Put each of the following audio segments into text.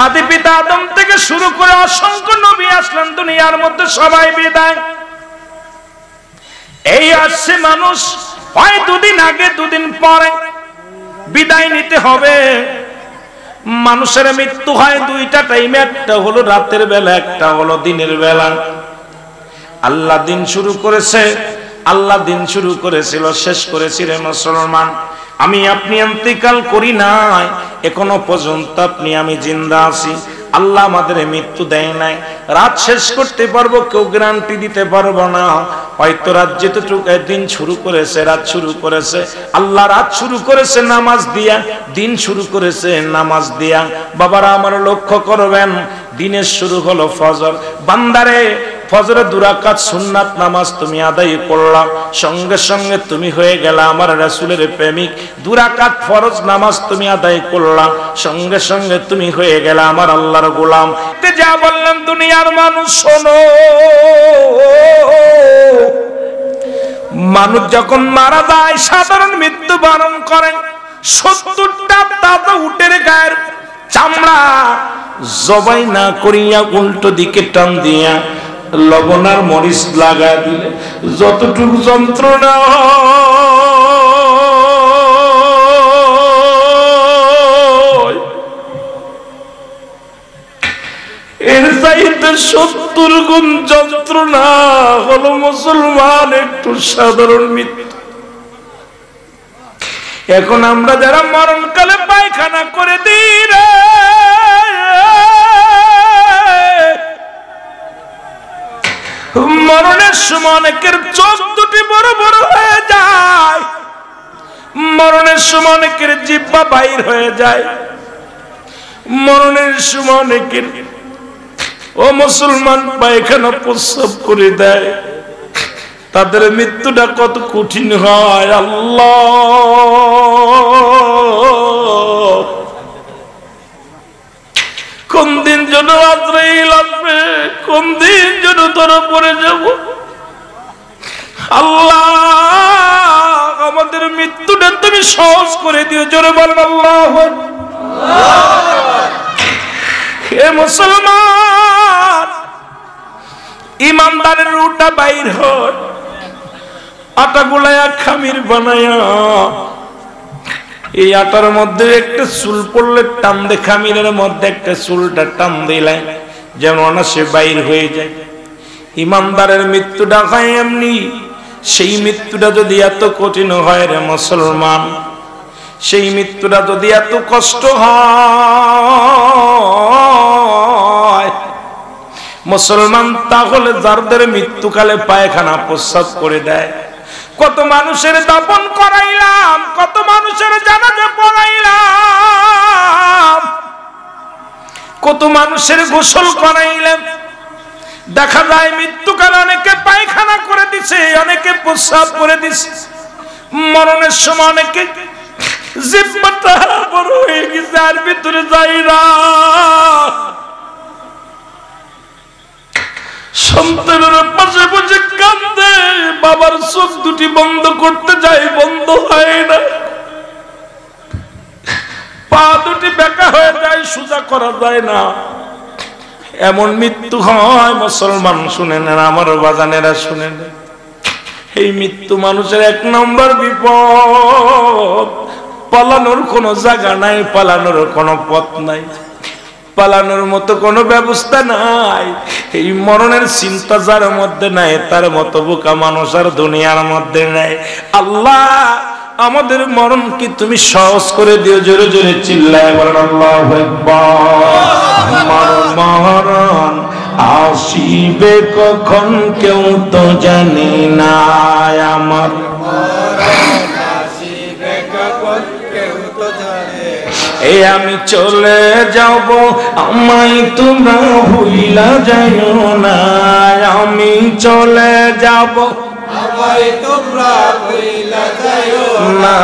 আদি পিতা আদম থেকে শুরু করে অসংখ্য নবী আসলেন দুনিয়ার মধ্যে, সবাই বিদায়। এই আসছে মানুষ, হয় দুদিন আগে দুদিন পরে বিদায় নিতে হবে। মানুষের মৃত্যু হয় দুইটা টাইমে, একটা হলো রাতের বেলা, একটা হলো দিনের বেলা। আল্লাহ দিন শুরু করেছে, আল্লাহ দিন শুরু করেছিল, শেষ করেছিল মুসলমান। আমি আপনি ইন্তেকাল করি নাই, এখনো পর্যন্ত আপনি আমি জিন্দা আছি। আল্লাহ আমাদের মৃত্যু দেয় নাই। রাত শেষ করতে পারবো কেউ গ্যারান্টি দিতে পারবো না। হয়তো রাত যেটুকু দিন শুরু করেছে, রাত শুরু করেছে আল্লাহ, রাত শুরু করেছে নামাজ দিয়া, দিন শুরু করেছে নামাজ দিয়া। বাবারা আমার লক্ষ্য করবেন, দিনের শুরু হলো ফজর। বান্দারে ফজরে 2 রাকাত সুন্নাত নামাজ তুমি আদায় করলা, সঙ্গে সঙ্গে তুমি হয়ে গেলা আমার রাসূলের প্রেমিক। 2 রাকাত ফরজ নামাজ তুমি আদায় করলা, সঙ্গে সঙ্গে তুমি হয়ে গেলা আমার আল্লাহর গোলাম। যা বললেন দুনিয়ার মানুষ শোনো, মানুষ যখন মারা যায় সাধারণ মৃত্যু বরণ করেন। 70টা তাজা উটের গায়ের চামড়া জবাই না করিয়া উল্টো দিকে টান দিয়া লবণ আর মরিচ লাগা দিলে যতটুকু যন্ত্রণা এর চাইতে 70 গুণ যন্ত্রণা হলো মুসলমান একটু সাধারণ মৃত্যু। এখন আমরা যারা মরণকালে পায়খানা করে দিই রে, মরণের সময় অনেকের চোখ দুটি বড় বড় হয়ে যায়, মরণের সময় অনেকের জিহ্বা বাইর হয়ে যায়, মরণের সময় অনেকের ও মুসলমান পায়খানা প্রস্রাব করে দেয়। তাদের মৃত্যুটা কত কঠিন হয় আল্লাহ! কোন দিন যেন আজরাইল আসবে, কোন দিন যেন ধরা পড়ে যাব। আল্লাহ আমাদের মৃত্যুটা তুমি সহজ করে দিও, জোরে বলেন আল্লাহু আকবার। হে মুসলমান, ইমানদারের রুটা বাইর হয়, আটা গুলায়া খামির বানায়া, এই আটার মধ্যে একটা চুল পড়লে টান দে, খামিরের মধ্যে একটা চুলটা টান দিলে যেন সে বাইর হয়ে যায়। ইমানদারের মৃত্যুটা হয় এমনি। সেই মৃত্যুটা যদি এত কঠিন হয় রে মুসলমান, সেই মৃত্যুটা যদি এত কষ্ট হয় মুসলমান, তাহলে যাদের মৃত্যুকালে পায়খানা প্রস্রাব করে দেয়, কত মানুষের দাফন করাইলাম, কত মানুষের জানাজা পড়াইলাম, কত মানুষের গোসল করাইলাম, দেখা যায় মৃত্যুকালে অনেকে পায়খানা করে দিছে, অনেকে প্রস্রাব করে দিছে। মরণের সময় অনেকে জিহ্বাটা বড় হয়ে গেছে, আর ভিতরে যায় না। সন্তানের পাশে বসে কাঁদে, বাবার চোখ দুটি বন্ধ করতে যায়, বন্ধ হয় না। পা দুটি বেঁকা হয়ে যায়, সোজা করা যায় না। এমন মৃত্যু হয় মুসলমান, শুনে নেন আমার বাজানেরা, শুনে নেন। এই মৃত্যু মানুষের 1 নম্বর বিপদ। পালানোর কোনো জায়গা নাই, পালানোর কোনো পথ নাই, পালানোর মতো কোনো ব্যবস্থা নাই। এই মরণের চিন্তা যার মধ্যে নাই, তার মতো বোকা মানুষ আর দুনিয়ার মধ্যে নাই। আল্লাহ আমাদের মরণ কি তুমি সহজ করে দিও, জোরে জোরে চিল্লায় বলেন আল্লাহু আকবার। মরণ আসিবে কখন কেউ তো জানি না, আমার এই আমি চলে যাব, আমায় তোমরা ভুইলা যাইও না। আমি চলে যাব, আমায় তোমরা ভুইলা যাইও না।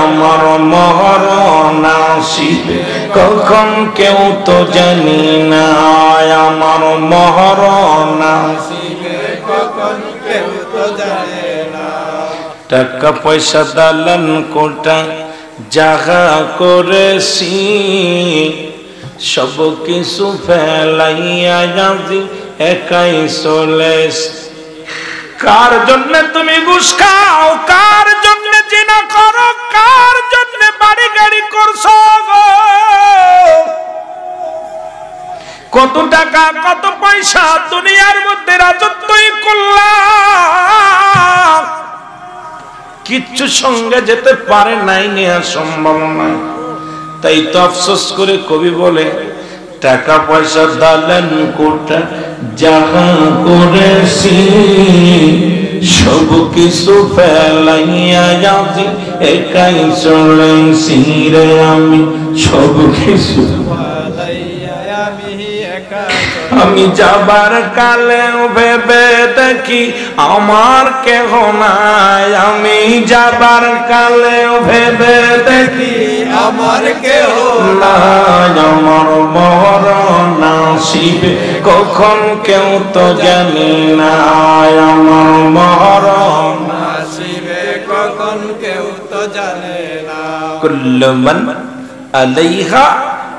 আমার মরণ আসিবে কখন কেউ তো জানি না, আমার মরণ আসিবে কখন কেউ তো জানে না। টাকা পয়সা দালান কোটা জাগা করেছি, সব কিছু ফেলাইয়া যাবি একাই চলে। কার জন্য তুমি ঘুষ খাও, কার জন্য জিনা করো, কার জন্য বাড়ি গাড়ি করছো গো? কত টাকা কত পয়সা দুনিয়ার মধ্যে রাজত্বই করলাম, কিচ্ছু সঙ্গে যেতে পারে নাই, নেওয়া সম্ভব নয়। তাই তো আফসোস করে কবি বলে, টাকা পয়সা দালেন কোটা যাহা করেছি, সব কিছু ফেলাইয়া যাচ্ছি একাই চলেছি রে আমি, সব কিছু আমি যাবার কালেও ভেবে দেখি আমার কেহ নাই, আমি যাবার কালেও ভেবে দেখি আমার কেহ নাই, আমার মরণ আসিবে কখন কেউ তো জানি না, আমার মরণ আসিবে কখন কেউ তো জানে না। কুল্লু মান আলাইহা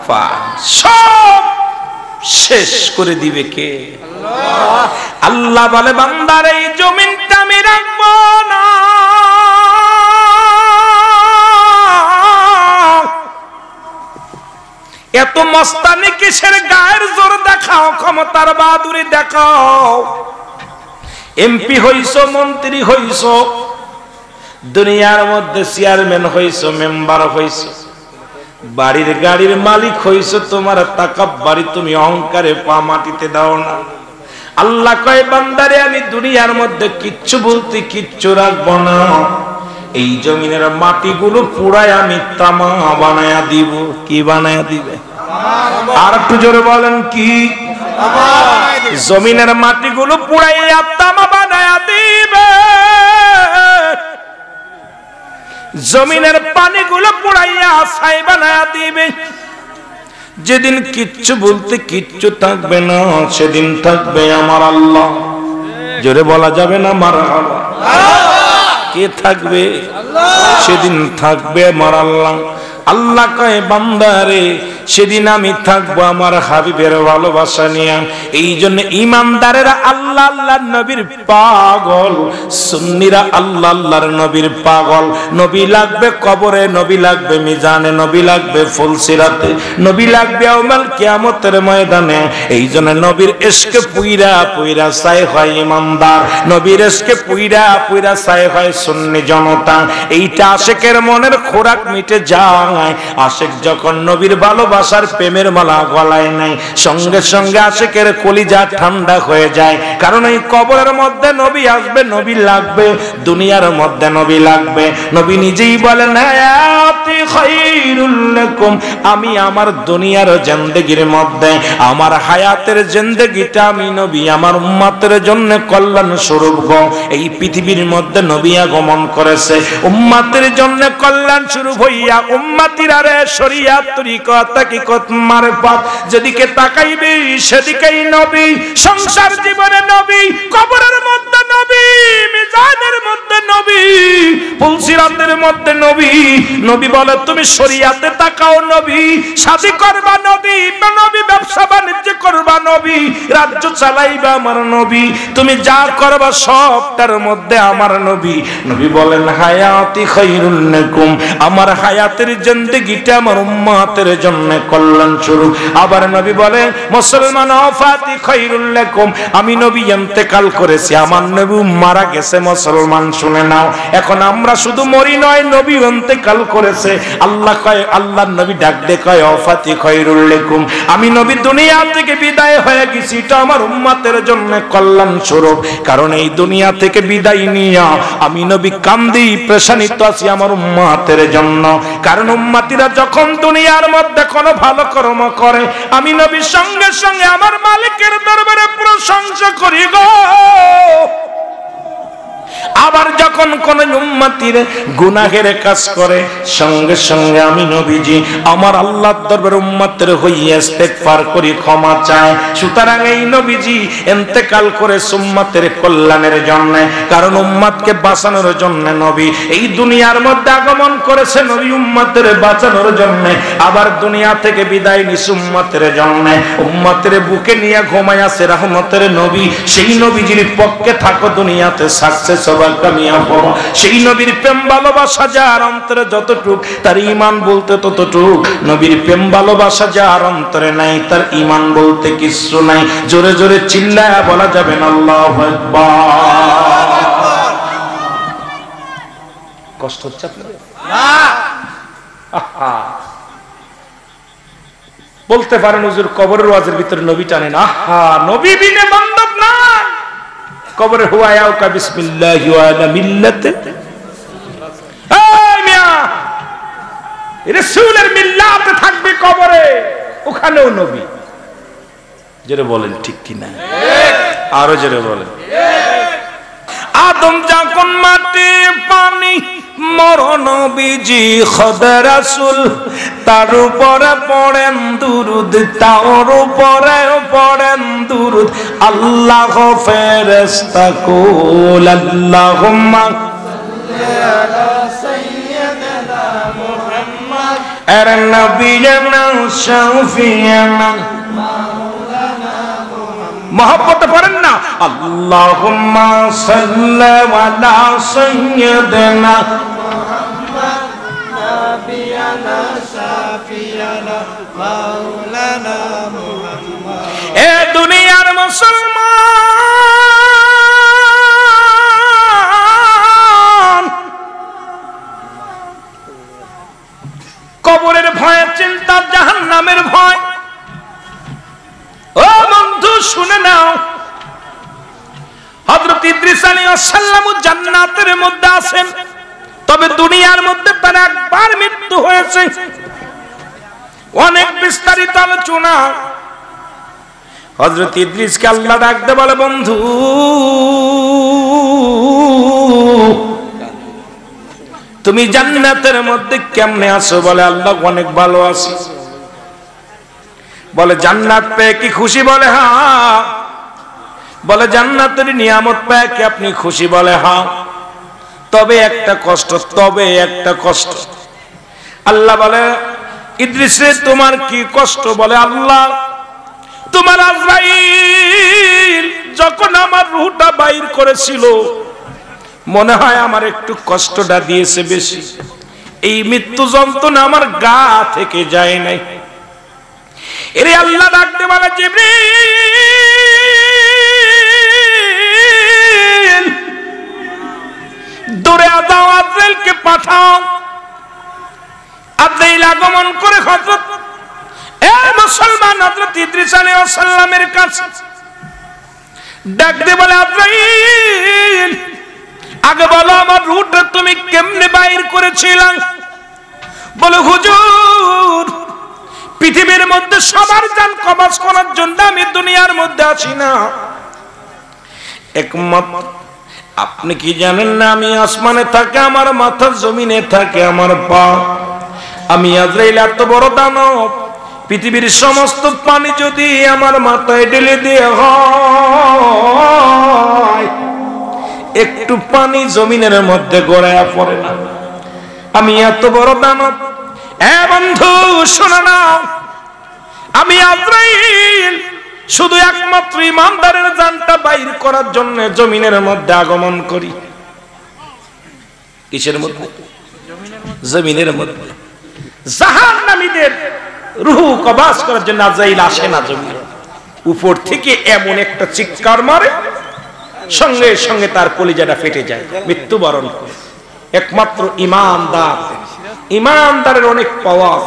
ফান, সব শেষ করে দিবে কে? আল্লাহ বলে বান্দার এই জমিনটা আমি রাখবো না, এত মস্তানি কিসের? গায়ের জোর দেখাও, ক্ষমতার বাহাদুরি দেখাও। এমপি হইছো, মন্ত্রী হইছো, দুনিয়ার মধ্যে চেয়ারম্যান হইছো, মেম্বার হইছো, বাড়ির গাড়ির মালিক হইছো, তোমার তাকাব্বুরি তুমি অহংকারে পা মাটিতে দাও না। আল্লাহ কয় বান্দারে আমি দুনিয়ার মধ্যে কিচ্ছু বলতে কিচ্ছু রাখবো না, এই জমিনের মাটিগুলো পুরাই আমি তামা বানায়া দিব। কি বানায়া দিবে? আর একটু জোরে বলেন কি? জমিনের মাটিগুলো পুরাইয়া তামা বানায়া দিবে, জমিনের পানিগুলো পুড়াইয়া ছাই বানায়া দিবে। যেদিন কিচ্ছু বলতে কিচ্ছু থাকবে না, সেদিন থাকবে আমার আল্লাহ। জোরে বলা যাবে না মারহাবা? কে থাকবে? সেদিন থাকবে আমার আল্লাহ। আল্লাহ কয় বান্দারে সেদিন আমি থাকবো আমার হাবিবের ভালোবাসা নিয়ে। এই জন্য ইমানদারেরা আল্লাহ আল্লাহর নবীর পাগল, সুন্নিরা আল্লাহ আল্লাহর নবীর পাগল। নবী লাগবে কবরে, নবী লাগবে মিজানে, নবী লাগবে ফুলসিরাতে, নবী লাগবে ইয়াউমুল কিয়ামতের ময়দানে। এই জন্য নবীর ইশকে পুইরা পুইরা চাই হয় ইমানদার, নবীর ইশকে পুইরা পুইরা চাই হয় সুন্নি জনতা। এইটা আশিকের মনের খোরাক মিটে যায়। আশিক যখন নবীর ভালোবাসার প্রেমের মালা গলায় নাই, সঙ্গে সঙ্গে আশিকের কলিজা ঠান্ডা হয়ে যায়। কারণ এই কবরের মধ্যে নবী আসবে, নবী লাগবে, দুনিয়ার মধ্যে নবী লাগবে। নবী নিজেই বলেন হায়াতি খায়রুল লাকুম, আমি আমার দুনিয়ার জিন্দেগির মধ্যে আমার হায়াতের জিন্দেগিটা আমি নবী আমার উম্মতের জন্য কল্যাণ স্বরূপ গো। এই পৃথিবীর মধ্যে নবী আগমন করেছে উম্মতের জন্য কল্যাণ স্বরূপ হইয়া। উম্মতিরা রে শরিয়াত তরিকত হাকিকত মারফত যেদিকে তাকাইবে সেদিকেই নবী, সংসার জীবনে নবী, কবরের মধ্যে নবী, মিজানের মধ্যে নবী, ফুলসিরাতের মধ্যে নবী। নবী বলে তুমি শরিয়াতে তাকাও নবী, শাদী করবা নবী, নবী ব্যবসা বাণিজ্য করবা নবী, রাজ্য চালাইবা আমার নবী, তুমি যা করবা সবটার মধ্যে আমার নবী। নবী বলেন হায়াতি খায়রুল লাকুম, আমার হায়াতের জিন্দেগিটা আমার উম্মতের জন্য কল্যাণ স্বরূপ। আবার নবী বলেন মুসলমান ওয়াফাতি খায়রুল লাকুম, আমি নবী ইন্তেকাল করেছি, আমার নবী মারা গেছে মুসলমান শুনে নাও। এখন আমরা শুধু মরি নয়, নবী ইন্তেকাল করেছে। আল্লাহ কয়, আল্লাহর নবী ডাক দে কয় ওয়াফাতি খায়রুল লাকুম, আমি নবী দুনিয়া থেকে বিদায় হয়ে গেছি, এটা আমার উম্মতের জন্য কল্যাণ স্বরূপ। কারণ এই দুনিয়া থেকে বিদায় নিয়া আমি নবী কান্দি পেশানিত আছি আমার উম্মতের জন্য। কারণ উম্মতিরা যখন দুনিয়ার মধ্যে কোনো ভালো কর্ম করে আমি নবী সঙ্গে সঙ্গে আমার মালিকের দরবারে প্রশংসা করি গো। আবার যখন কোন উম্মতির গুনাহের কাজ করে সঙ্গে সঙ্গে আমি নবীজি আমার আল্লাহর দরবারে উম্মতের হইয়া ইস্তেগফার করি, ক্ষমা চায়। সুতরাং এই নবীজি ইন্তেকাল করে উম্মতের কল্যাণের জন্য, কারণ উম্মতকে বাঁচানোর জন্য নবী এই দুনিয়ার মধ্যে আগমন করেছে, নবী উম্মতের বাঁচানোর জন্য, আবার দুনিয়া থেকে বিদায় নিছে উম্মতের জন্য। উম্মতের বুকে নিয়ে ঘুমায় আছে রহমতের নবী, সেই নবীজির পক্ষে থাকো দুনিয়াতে সাকসেস হবার কামিয়াব হবো। সেই নবীর প্রেম ভালোবাসা যার অন্তরে যতটুক, তার ঈমান বলতে ততটুক। নবীর প্রেম ভালোবাসা যার অন্তরে নাই, তার ঈমান বলতে কিছু নাই। জোরে জোরে চিল্লায়া বলা যাবে না আল্লাহু আকবার। কষ্ট হচ্ছে আপনাদের না? বলতে পারেন হুজুর কবরের ওয়াজের ভিতরে নবী টানে না। নবী বিনে বান্ধব না। কবরে হুয়ায়াও কা বিসমিল্লাহি ওয়া আলা মিল্লাতে, এই মিয়া রাসূলের মিল্লাতে থাকবে কবরে, ওখানেও নবী। জোরে বলেন ঠিক কি না? আরো জোরে বলেন। আদম যখন মাটি পানি মরণ নবীজি খোদা রাসূল, তার উপরে পড়েন দুরুদ, তার উপরে পড়েন দুরুদ। আল্লাহ ফেরেশতা কুল আল্লাহুম্মা সাল্লি আলা সাইয়্যিদিনা মুহাম্মদ আর নবিয়িনা শাফিয়ানা মোহাম্মত পড়েন না, আল্লাহুম্মা সাল্লি আলা সাইয়্যিদিনা মুহাম্মদ নাবিয়ানা শাফিয়ানা মাওলানা মুহাম্মদ। এ দুনিয়ার মুসলমান, কবরের ভয়, চিন্তা, জাহান্নামের ভয়। ও বন্ধু শুনে নাও, হযরত ইদ্রিস আলাইহিস সালাম জান্নাতের মধ্যে আছেন, তবে দুনিয়ার মধ্যে তার একবার মৃত্যু হয়েছে। অনেক বিস্তারিত আলোচনা। হযরত ইদ্রিসকে আল্লাহ ডাকতে বলে, বন্ধু তুমি জান্নাতের মধ্যে কেমনে আছো? বলে আল্লাহ অনেক ভালো আছি। বলে জান্নাত পেয়ে কি খুশি? বলে হ্যাঁ। বলে জান্নাতের নিয়ামত পেয়ে কি আপনি খুশি? বলে হ্যাঁ। তবে একটা কষ্ট, তবে একটা কষ্ট। আল্লাহ বলে ইদ্রিস রে তোমার কি কষ্ট? বলে আল্লাহ তোমার আজরাইল যখন আমার রূহটা বাইর করেছিল, মনে হয় আমার একটু কষ্টটা দিয়েছে বেশি। এই মৃত্যু যন্ত্রণা আমার গা থেকে যায় নাই। এরে আল্লাহ ডাকতে বলে জিবরিল দৌড়ে যাও, আজরাইলকে পাঠাও। আজরাইল আগমন করে হযরত মুসলমান হযরত ইদ্রিস আলাইহিস সালামের কাছে ডাকতে বলে আজরাইল আগে বলো আমার রূহটা তুমি কেমনে বাইর করেছিলা? বলে হুজুর পৃথিবীর মধ্যে সবার জান কবজ করার জন্য আমি দুনিয়ার মধ্যে আছি না। একমাত্র আপনি কি জানেন না আমি আসমানে থাকে আমার মাথা, জমিনে থাকে আমার পা। আমি আজরাইল এত বড় দানব, পৃথিবীর সমস্ত পানি যদি আমার মাথায় ঢেলে দিয়ে হয়, একটু পানি জমিনের মধ্যে গড়ায়া পড়ে না। আমি এত বড় দানব। এ বন্ধু শোনো না, আমি আজরাইল শুধু একমাত্র ইমানদারের জানটা বাইর করার জন্য জমিনের মধ্যে আগমন করি। কিসের মধ্যে? জমিনের মধ্যে। জাহান্নামীদের রূহ কবজ করার জন্য আজরাইল আসে না জমিনে। উপর থেকে এমন একটা চিৎকার মারে, সঙ্গে সঙ্গে তার কলিজাটা ফেটে যায়, মৃত্যুবরণ করে। একমাত্র ইমানদার, ইমানদারের অনেক পাওয়ার,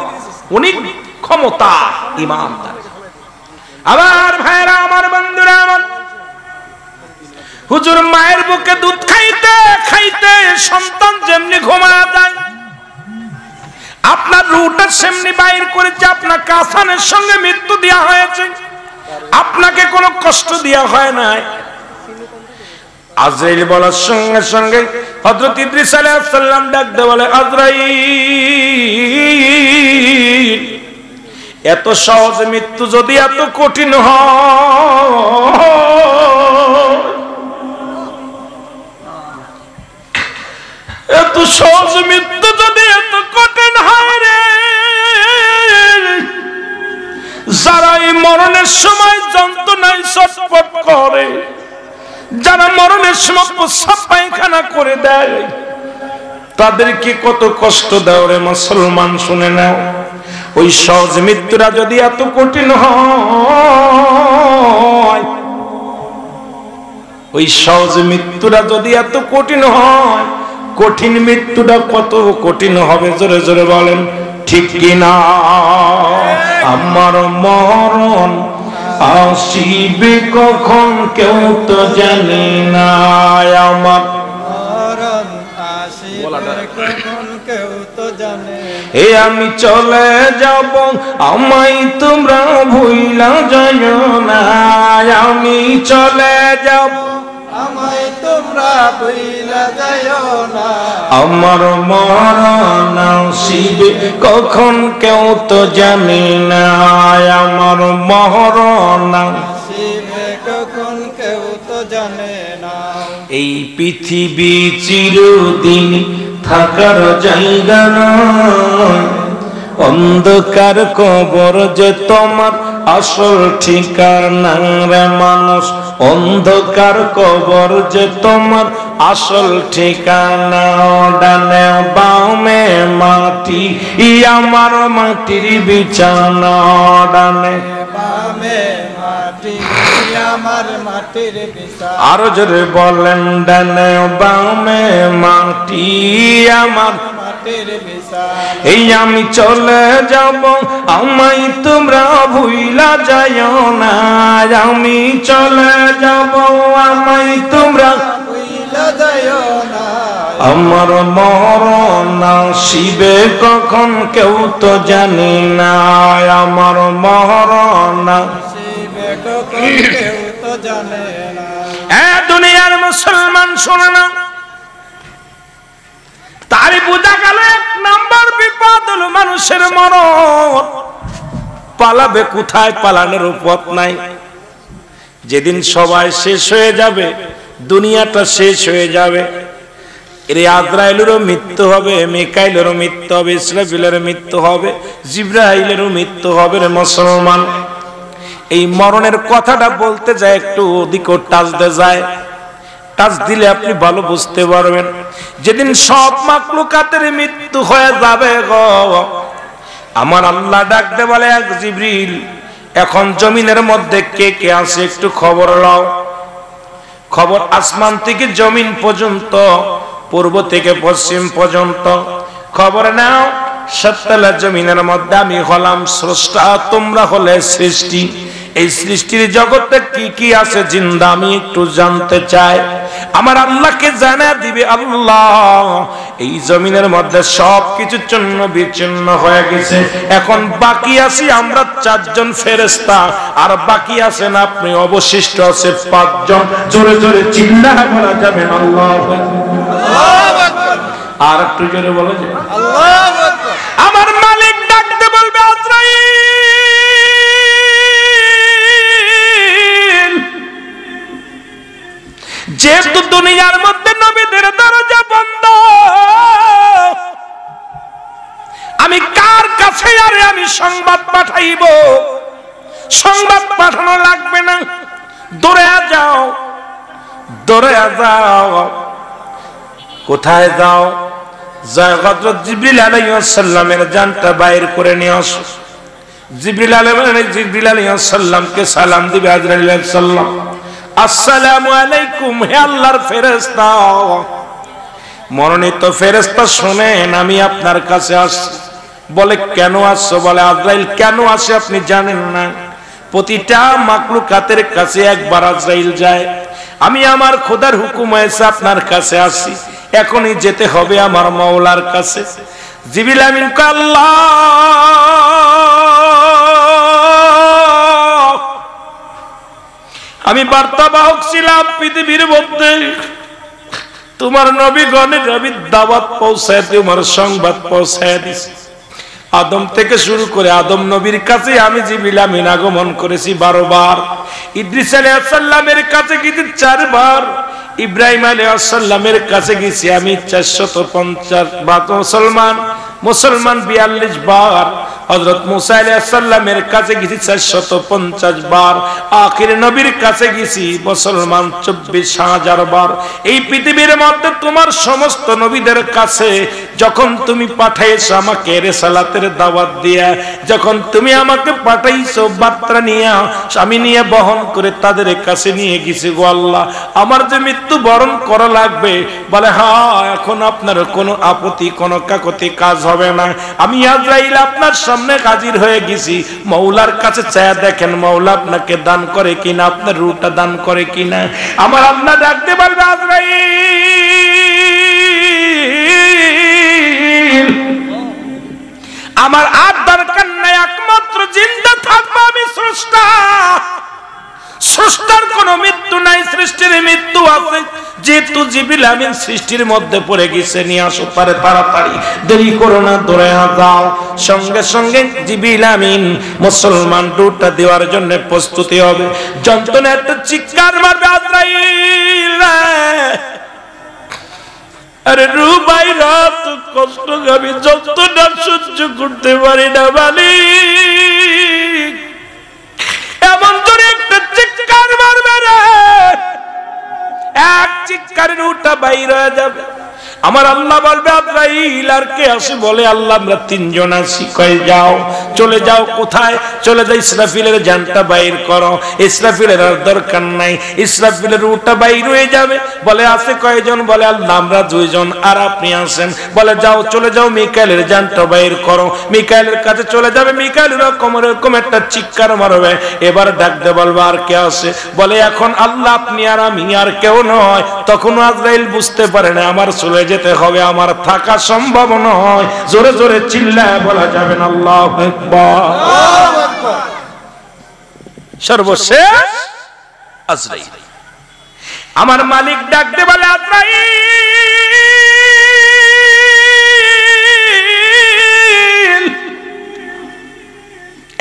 অনেক ক্ষমতা ইমানদার। আবার ভাইরা আমার, বন্ধুরা আমার, হুজুর মায়ের বুকে দুধ খাইতে খাইতে সন্তান যেমনি ঘুমায় যায়, আপনার রূহটা সেমনি বাইর করেছে। আপনার কাসানের সঙ্গে মৃত্যু দেওয়া হয়েছে, আপনাকে কোনো কষ্ট দেওয়া হয় নাই। আজরাইল বলার সঙ্গে সঙ্গে হযরত ইদ্রিস আলাইহিস সালাম ডাক দিয়ে বলে, আজরাইল, এত সহজ মৃত্যু যদি এত কঠিন হয়, এত সহজ মৃত্যু যদি এত কঠিন হয় রে, যারা এই মরণের সময় যন্ত্রণায় ছটফট করে, যারা মরণের সময় প্রস্রাব পায়খানা করে দেয়, তাদেরকে কত কষ্ট দাও রে মুসলমান, শুনে নাও। ওই সহজ মৃত্যুরা যদি এত কঠিন হয়, ওই সহজ মৃত্যুরা যদি এত কঠিন হয়, কঠিন মৃত্যুটা কত কঠিন হবে জোরে জোরে বলেন ঠিক কিনা? আমার মরণ আসিবে কখন কেউ তো জানে না, আমার মরণ আসিবে কখন কেউ তো জানে। এ আমি চলে যাব, আমায় তোমরা ভুইলা যাইও না, আমি চলে যাব, আমায় তোমরা ভুইলা যাইও না। আমার মরণ আসিবে কখন কেউ তো জানে না, আমার মরণ আসিবে কখন কেউ তো জানে না। এই পৃথিবী চিরদিন থাকার জায়গা নয়, অন্ধকার কবর যে তোমার আসল ঠিকানা রে মানুষ, অন্ধকার কবর যে তোমার আসল ঠিকানা। ডানে বামে মাটি আমার মাটির বিছানা, ডানে বামে মাটি আমার মাটির বিছানা। আরো জোরে বলেন, ডানে বামে মাটি আমার মাটির বিছানা। এই আমি চলে যাব, আমায় তোমরা ভুইলা যাইও না, আমি চলে যাব, আমায় তোমরা ভুইলা যাইও না। আমার মরণ আসিবে কখন কেউ তো জানি না, আমার মরণ আসিবে কখন কেউ তো জানে না। এ দুনিয়ার মুসলমান শোনে না, তারই বোঝা গেল এক নাম্বার বিপদ হলো মানুষের মরণ। পালাবে কোথায়, পালানোর পথ নাই। যেদিন সবাই শেষ হয়ে যাবে, দুনিয়াটা শেষ হয়ে যাবে, এর আজরাইলেরও মৃত্যু হবে, মিকাইলেরও মৃত্যু হবে, ইসরাফিলেরও মৃত্যু হবে, জিবরাইলেরও মৃত্যু হবে রে মুসলমান। এই মরণের কথাটা বলতে যায় একটু ওদিকে টাচ দিয়ে যায়, টাচ দিলে আপনি ভালো বুঝতে পারবেন। যেদিন সব মাখলুকাতের মৃত্যু হয়ে যাবে গো, আমার আল্লাহ ডাকতে বলে, এক জিবরিল, এখন জমিনের মধ্যে কে কে আছে একটু খবর নাও। খবর আসমান থেকে জমিন পর্যন্ত, পূর্ব থেকে পশ্চিম পর্যন্ত খবর নাও। সত্তলা জমিনের মধ্যে আমি হলাম স্রষ্টা, তোমরা হলে সৃষ্টি। এই সৃষ্টির জগতে কি কি আছে জিন্দা আমি একটু জানতে চাই। আমার আল্লাহকে জানা দিবে আল্লাহ, এই জমিনের মধ্যে সব কিছু চূর্ণ বিচূর্ণ হয়ে গেছে, এখন বাকি আছি আমরা 4 জন ফেরেশতা, আর বাকি আছেন আপনি, অবশিষ্ট আছে 5 জন। জোরে জোরে চিল্লায়া বলা যাবে আল্লাহু আকবার। আর একটু জোরে বলা যাবে আল্লাহু আকবার। আমার মালিক ডাকতে বলবে, আজরাইল, যেহেতু দুনিয়ার মধ্যে নবীদের দরজা বন্ধ, আমি কার কাছে আরে আমি সংবাদ পাঠাইব? সংবাদ পাঠানো লাগবে না, দৌড়ে যাও, দৌড়ে যাও। কোথায় যাও? হযরত জিবরিল আলাইহিস সালামের জানটা বাইর করে নিয়ে আসো। জিবরিল আলাইহিস সালামকে সালাম দিবে আজরাইল আলাইহিস সালাম, আসসালামু আলাইকুম, হে আল্লাহর ফেরেশতা। মনোনীত ফেরেশতা, শুনেন আমি আপনার কাছে আসছি। বলে কেন আসছো? বলে আজরাইল কেন আসে আপনি জানেন না? প্রতিটা মাখলুকাতের কাছে একবার আজরাইল যায়। আমি আমার খোদার হুকুম হয়েছে আপনার কাছে আসি, এখনই যেতে হবে আমার মাওলার কাছে। জিবরিল আমিন কয়, আল্লাহ আমি বার্তাবাহক ছিলাম পৃথিবীর মধ্যে, তোমার নবীগণের আমি দাওয়াত পৌঁছায়, তোমার সংবাদ পৌঁছায় দিছি। আদম থেকে শুরু করে আদম নবীর কাছে আমি জিবরিল আমিন আগমন করেছি 12 বার, ইদ্রিস আলাইহিস সালামের কাছে গেছি 4 বার, ইব্রাহিম আলাইহিস সালামের কাছে গেছি আমি 450 বার, মুসলমান 42 বার, হযরত মুসা আলাইহিস সালামের কাছে গেছি 450 বার, আখির নবীর কাছে গেছি মুসলমান 24,000 বার। এই পৃথিবীর মধ্যে তোমার সমস্ত নবীদের কাছে যখন তুমি পাঠাইছো আমাকে রিসালাতের দাওয়াত দিয়া, যখন তুমি আমাকে পাঠাইছো বার্তা নিয়ে আমি নিয়ে বহন করে তাদের কাছে নিয়ে গেছি গো আল্লাহ, আমার যে মৃত্যু বরণ করা লাগবে, বলে হ্যাঁ এখন আপনার কোনো আপত্তি কোনো কাকতি কাজ হবে না। আমি আজরাইল আপনার সামনে হাজির হয়ে গেছি, মওলার কাছে চায়া দেখেন মওলা আপনাকে দান করে কিনা, আপনার রূহটা দান করে কিনা। আমার আল্লাহ ডাকতে বলবে আজরাইল আমার আর দরকার নাই, একমাত্র জিন্দা থাকবো আমি স্রষ্টা, স্রষ্টার কোনো মৃত্যু নাই, সৃষ্টির মৃত্যু আছে। যেহেতু জিবরিল আমিন সৃষ্টির মধ্যে পড়ে গেছে, নিয়ে আসো পারে তাড়াতাড়ি, দেরি করো না, দৌড়ে যাও। সঙ্গে সঙ্গে জিবরিল আমিন মুসলমান রূহটা দেওয়ার জন্য প্রস্তুতি হবে। যন্ত্রণা একটা চিৎকার মারবে আজরাইল, আরে রূহ বাইরা তো কষ্ট, আমি যন্ত্রণা সহ্য করতে পারি না মালিক। এমন জোরে একটা চিৎকার মারবে রে, এক চিৎকারে রূহটা বাইরে হয়ে যাবে। আমার আল্লাহ বলবে আজরাইল আর কে আসে? বলে আল্লাহ আমরা 3 জন আছি। কই যাও, চলে যাও। কোথায় চলে যাই? ইসরাফিলের জানটা বাইর করো। ইসরাফিলের আর দরকার নাই, ইসরাফিলের রূহটা বাইর হয়ে যাবে। বলে আছে কয়জন? বলে আল্লাহ আমরা 2 জন, আর আপনি আছেন। বলে যাও, চলে যাও, মিকাইলের জানটা বাইর করো। মিকাইলের কাছে চলে যাবে, মিকাইল এরকম একটা চিৎকার মারবে। এবার ডাকতে বলবে আর কে আছে? বলে এখন আল্লাহ আপনি আর আমি, আর কেউ নয়। তখন আজরাইল বুঝতে পারে না আমার চলে যেতে হবে, আমার থাকা সম্ভব নয়। জোরে জোরে চিল্লায় বলা যাবে না আল্লাহু আকবার। সর্বশেষ আজরাইল, আমার মালিক ডাকতে বলে আজরাইল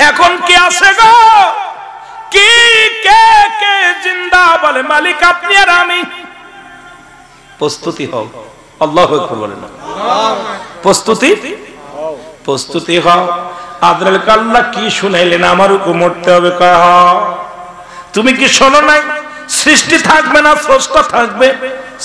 এখন কে আছে গো? কি কে কে জিন্দা? বলে মালিক আপনি আর আমি। প্রস্তুতি হও। আল্লাহু আকবার বলেন না, প্রস্তুতি প্রস্তুতি হও। আজরাইল আল্লাহ কি শুনাইলেন? আমার উপর মরতে হবে। তুমি কি শোনো নাই? সৃষ্টি থাকবে না স্রষ্টা থাকবে,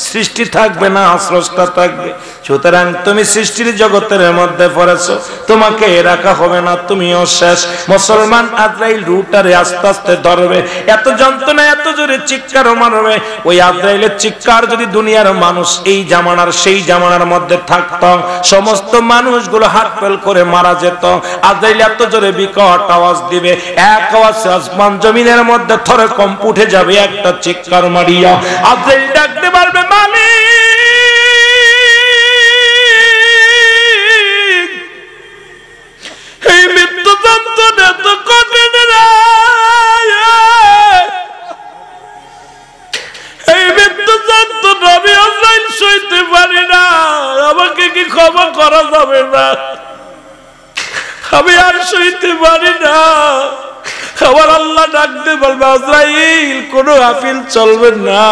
সৃষ্টি থাকবে না স্রষ্টা থাকবে। সুতরাং তুমি সৃষ্টির জগতের মধ্যে পড়েছো, তোমাকে রাখা হবে না, তুমিও শেষ। মুসলমান আজরাইল রূহটারে আস্তে আস্তে ধরবে, এত যন্ত্রণা এত জোরে চিৎকার মারবে। ওই আজরাইলের চিৎকার যদি দুনিয়ার মানুষ এই জামানার সেই জামানার মধ্যে থাকতো, সমস্ত মানুষগুলো হাত ফেল করে মারা যেত। আজরাইল এত জোরে বিকট আওয়াজ দিবে, এক আওয়াজে আসমান জমিনের মধ্যে থরে কম্প উঠে যাবে। একটা চিৎকার মারিয়া আজরাইল ডাকতে পারবে মালিক, এই মৃত্যু যন্ত্রণা তো কঠিন রে, এই মৃত্যু যন্ত্রণা আমি আজরাইল সইতে পারি না। আমাকে কি ক্ষমা করা যাবে না? আমি আর সইতে পারি না। আমার আল্লাহ ডাকতে বলবে আজরাইল কোনো আপিল চলবে না,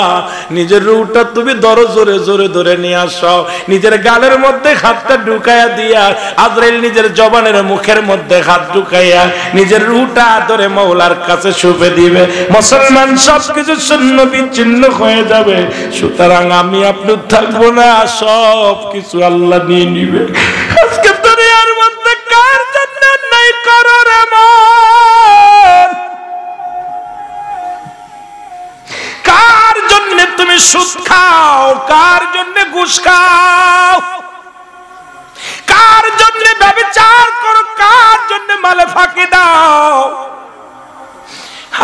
নিজের রূহটা তুমি ধরো, জোরে জোরে ধরে নিয়ে আসো। নিজের গালের মধ্যে হাতটা ঢুকাইয়া দিয়া আজরাইল নিজের জবানের মুখের মধ্যে হাত ঢুকাইয়া নিজের রূহটা ধরে মওলার কাছে শুপে দিবে। মুসলমান সবকিছু শূন্য বিচ্ছিন্ন হয়ে যাবে। সুতরাং আমি আপনি থাকবো না, সব কিছু আল্লাহ নিয়ে নিবে। আজকে দুনিয়ার মধ্যে কার জন্য নাই করো রে কার জন্য তুমি সুদ খাও, কার জন্য ঘুষ খাও, কার জন্য ব্যভিচার করো, কার জন্য মালে ফাঁকি দাও।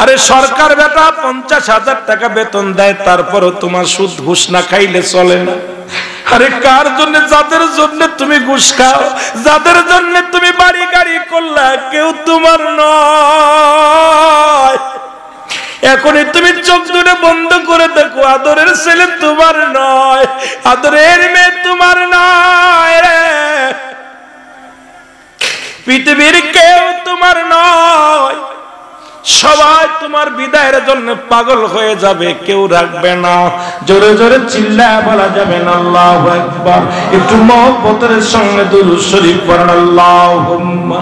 আরে সরকার বেটা 50,000 টাকা বেতন দেয়, তারপরও তোমার সুদ ঘুষ না খাইলে চলে না। আরে কার জন্য? যাদের জন্য তুমি ঘুষ খাও, যাদের জন্য তুমি বাড়ি গাড়ি করলা, কেউ তোমার নয়। এখনই তুমি চোখ দুটো বন্ধ করে দেখো, আদরের ছেলে তোমার নয়, আদরের মেয়ে তোমার নয় রে, পৃথিবীর কেউ তোমার নয়। সবাই তোমার বিদায়ের জন্য পাগল হয়ে যাবে, কেউ রাখবে না। জোরে জোরে চিল্লায় বলা যাবে না আল্লাহু আকবার। একটু মহব্বতের সঙ্গে দুরূদ শরীফ পড়েন, আল্লাহুম্মা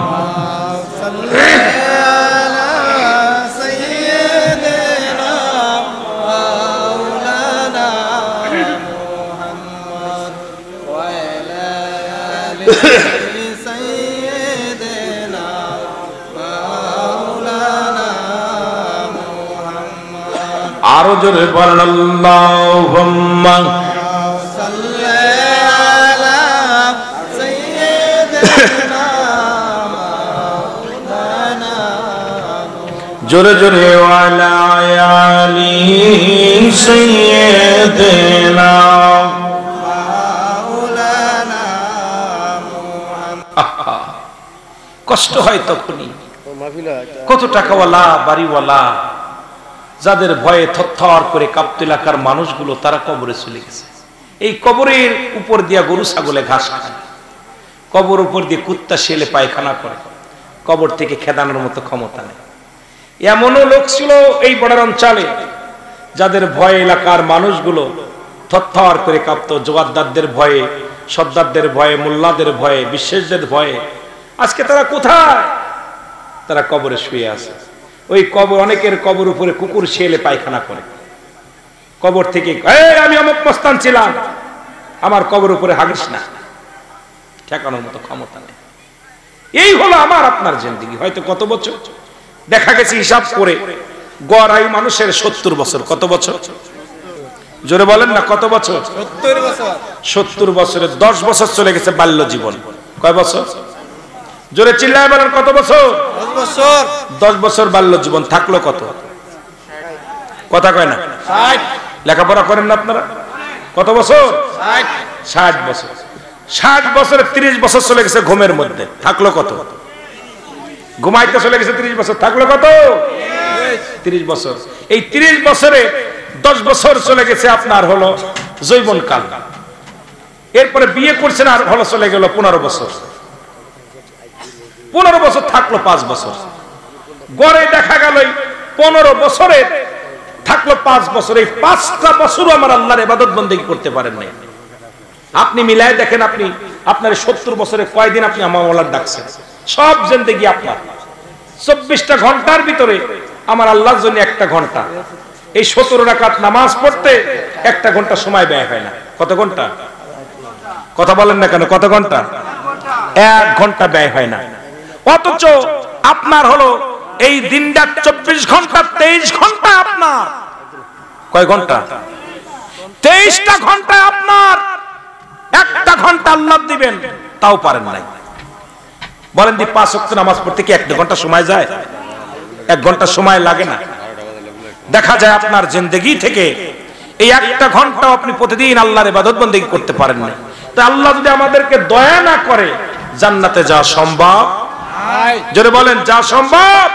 আরো জোরে বলেন আল্লাহুম্মা সাল্লি আলা সাইয়্যিদিনা মাওলানা, জোরে জোরে ওয়ালা আলি সাইয়্যিদিনা মাওলানা মুহাম্মদ। কষ্ট হয় তখনই, কত টাকাওয়ালা বাড়িওয়ালা যাদের ভয়ে থরথর করে কাঁপতে এলাকার মানুষগুলো তারা কবরে চলে গেছে। এই কবরের উপর দিয়া গরু ছাগলে ঘাস খায়, কবর উপর দিয়ে কুত্তা শেলে পায়খানা করে, কবর থেকে খেদানোর মতো ক্ষমতা নেই। এমনও লোক ছিল এই বর্ডার অঞ্চলে যাদের ভয়ে এলাকার মানুষগুলো থরথর করে কাঁপতো, জোয়ারদারদের ভয়ে, সর্দারদের ভয়ে, মোল্লাদের ভয়ে, বিশ্বাসদের ভয়ে। আজকে তারা কোথায়? তারা কবরে শুয়ে আছে। ওই কবর, অনেকের কবর উপরে কুকুর শেলে পায়খানা করে, কবর থেকে আমি অমুক মস্তান ছিলাম, আমার কবর উপরে হাগিস না, ঠেকানোর মতো ক্ষমতা নেই। এই হলো আমার আপনার জিন্দেগি। হয়তো কত বছর দেখা গেছে হিসাব করে, গড় আয়ু মানুষের 70 বছর। কত বছর? জোরে বলেন না, কত বছর? 70 বছর। 70 বছরে 10 বছর চলে গেছে বাল্য জীবন। কয় বছর? জোরে চিল্লায় বলেন, কত বছর? 10 বছর। 10 বছর বাল্য জীবন থাকলো কত? কথা কয় না? 60। লেখাপড়া করেন না আপনারা? কত বছর? 60 বছর। 60 বছরে 30 বছর চলে গেছে ঘুমের মধ্যে, থাকলো কত? ঘুমাইতে চলে গেছে 30 বছর, থাকলো কত? 30 বছর। এই 30 বছরে 10 বছর চলে গেছে আপনার হলো যৌবন কাল। এরপরে বিয়ে করছেন, আর হলো চলে গেল 15 বছর। 15 বছর থাকলো 5 বছর। গড়ে দেখা গেল 15 বছরে থাকলো 5 বছর। এই 5টা বছরও আমার আল্লাহর ইবাদত বন্দেগী করতে পারেন নাই। আপনি মিলায় দেখেন, আপনি আপনার 70 বছরে কয়দিন আপনি আমার আল্লাহর ডাকছেন? সব জিন্দেগি আপনার 24টা ঘন্টার ভিতরে আমার আল্লাহর জন্য 1টা ঘন্টা। এই 17 রাকাত নামাজ পড়তে 1টা ঘন্টা সময় ব্যয় হয় না। কত ঘন্টা? কথা বলেন না কেন? কত ঘন্টা? 1 ঘন্টা ব্যয় হয় না। অথচ আপনার হলো এই দিনটা 24 ঘন্টা, 23 ঘন্টা আপনার। কয় ঘন্টা? 23টা ঘন্টা আপনার। 1টা ঘন্টা আল্লাহ দিবেন, তাও পারেন নাই। বলেন দি 5 ওয়াক্ত নামাজ পড়তে কি 1 ঘন্টা সময় যায়? 1 ঘন্টা সময় লাগে না। দেখা যায় আপনার জিন্দেগি থেকে এই 1টা ঘন্টাও আপনি প্রতিদিন আল্লাহর ইবাদত বন্দেগী করতে পারেন না। তো আল্লাহ যদি আমাদেরকে দয়া না করে, জান্নাতে যাওয়া সম্ভব? জোরে বলেন, যা সম্ভব?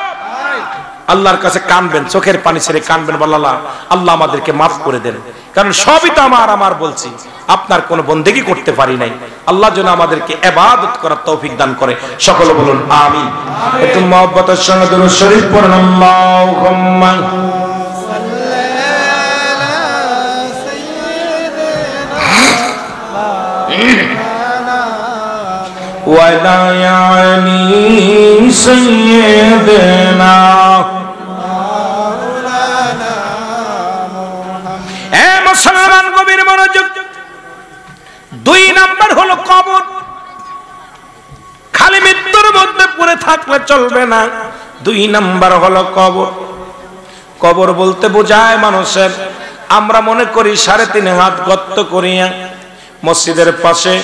আল্লাহর কাছে কানবেন, চোখের পানি ছেড়ে কানবেন, বললা আল্লাহ আমাদেরকে মাফ করে দেন, কারণ সবই তো আমার বলছি, আপনার কোনো বন্দেগী করতে পারি নাই। আল্লাহ যেন আমাদেরকে ইবাদত করার তৌফিক দান করে। সকলে বলুন আমিন। একটু মহব্বতের সঙ্গে দুরূদ শরীফ পড়ুন, আল্লাহুম্মা ওয়ালা আলি সাইয়্যিদিনা মাওলানা মুহাম্মদ। এ মুসলমান, গভীর মনোযোগ। 2 নাম্বার হলো কবর। খালি মৃত্যুর মধ্যে পড়ে থাকলে চলবে না। 2 নাম্বার হলো কবর। কবর বলতে বোঝায় মানুষের, আমরা মনে করি 3.5 হাত গর্ত করিয়া মসজিদের পাশে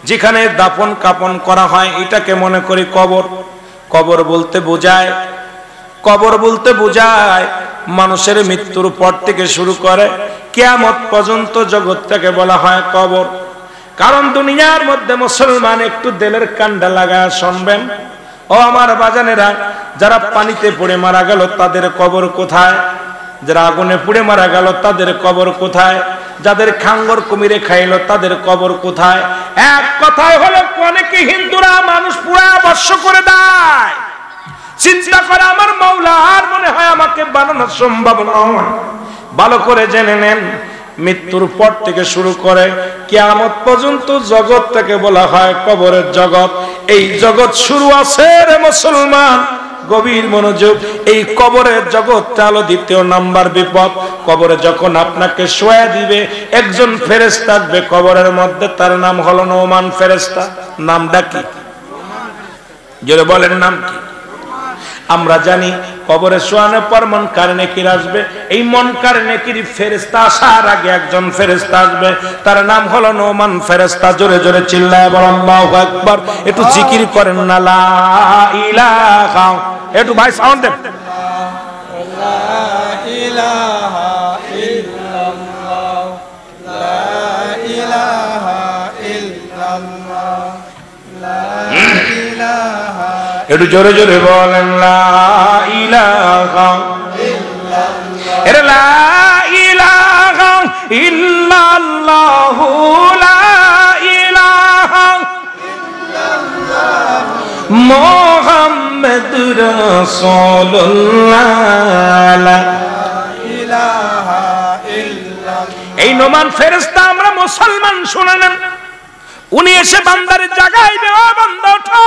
যেখানে দাফন কাপন করা হয়, এটাকে মনে করি কবর। কবর বলতে বোঝায়, কবর বলতে বোঝায় মানুষের মৃত্যুর পর থেকে শুরু করে কিয়ামত পর্যন্ত জগৎটাকে বলা হয় কবর। কারণ দুনিয়ার মধ্যে মুসলমান একটু দিলের কান্ডা লাগায় শুনবেন, ও আমার বাজানেরা, যারা পানিতে পড়ে মারা গেল তাদের কবর কোথায়? যারা আগুনে পুড়ে মারা গেল তাদের কবর কোথায়? যাদের খাঙ্গর কুমিরে খাইলো তাদের কবর কোথায়? এক কথায় হলো অনেকে হিন্দুরা মানুষ পুরা বর্ষ করে দেয়। চিন্তা করে আমার মাওলা আর মনে হয় আমাকে বানানো সম্ভব নয়। ভালো করে জেনে নেন, মৃত্যুর পর থেকে শুরু করে কিয়ামত পর্যন্ত জগৎ থেকে বলা হয় কবরের জগৎ। এই জগৎ শুরু আছে রে মুসলমান, গভীর মনোযোগ। এই কবরের জগৎটা হলো দ্বিতীয় নাম্বার বিপদ। কবরে যখন আপনাকে শোয়া দিবে একজন ফেরেশতা থাকবে কবরের মধ্যে, তার নাম হলো নোমান ফেরেশতা। নামটা কি? জোরে বলেন নাম কি? আমরা জানি কবরে শোয়ানোর পর মুনকার নেকির আসবে। এই মুনকার নেকির ফেরেশতা আসার আগে একজন ফেরেশতা আসবে, তার নাম হলো নোমান ফেরেশতা। জোরে জোরে চিল্লায় বলেন আল্লাহু আকবার। একটু জিকির করেন না লা ইলাহা, একটু ভাই সাউন্ড দেন। লা ইলাহা ইল্লাল্লাহ, লা ইলাহা ইল্লাল্লাহ, লা ইলাহা। একটু জোরে জোরে বলেন লা ইলাহা ইল্লাল্লাহ, এর লা ইলাহা ইল্লাল্লাহু, লা ইলাহা ইল্লাল্লাহ মুহাম্মাদুর রাসূলুল্লাহ, লা ইলাহা ইল্লাল্লাহ। এই নোমান ফেরেশতা আমরা মুসলমান শুনে নেন, উনি এসে বান্দারে জাগাইবে, ও বান্দা ওঠো।